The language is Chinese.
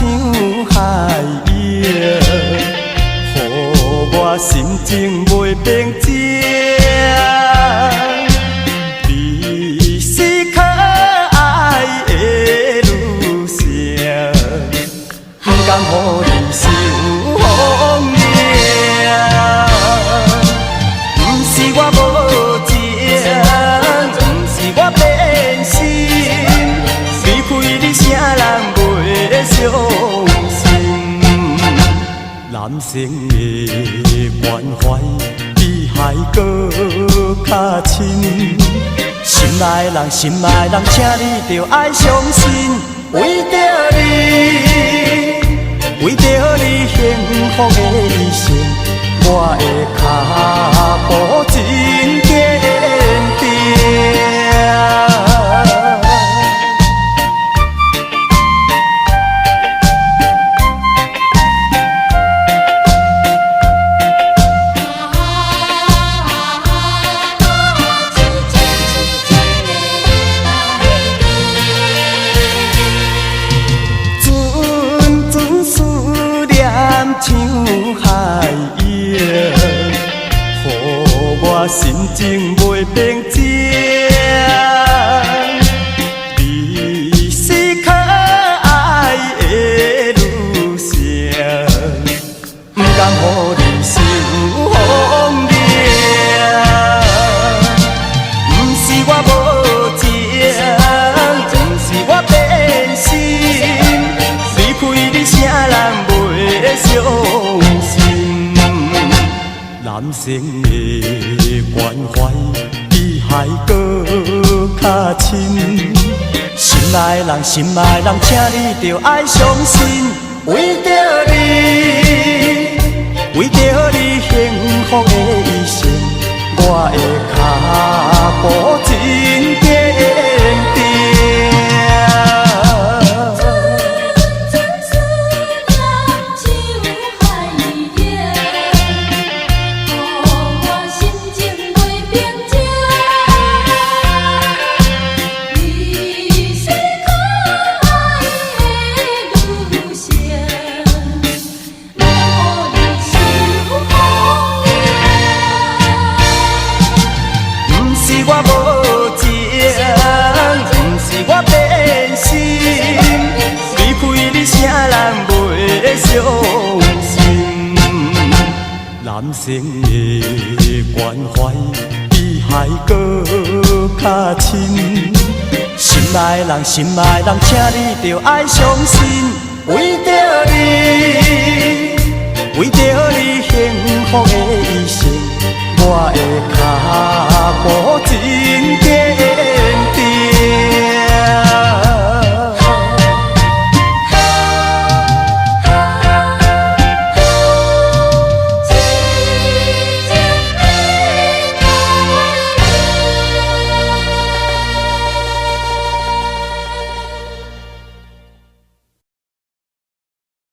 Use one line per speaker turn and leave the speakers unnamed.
像海湧，予我心情袂平静。你是可爱的女性，不甘予你受风影。不是我无情，不是我变心，离开你啥人袂伤心？男性的关怀比海搁较深，心爱的人，心爱的人，请你着爱相信，为着你，为着你幸福的一生，我的脚步真坚定。像海湧，予我心情袂平静。你是可爱的女性，不甘予你受风影。不是我无情，不是我变心，离开你啥人伤心。男性的关怀比海搁较深，心爱的人，心爱的人，请你着爱相信，为着你，为着你幸福的一生，我的脚步真坚定。我无情，不是我变心，离开你啥人袂伤心？男性的关怀比海搁较深，心爱的人，心爱的人，请你着爱相信，为着你，为着你幸福的一生，我的脚步真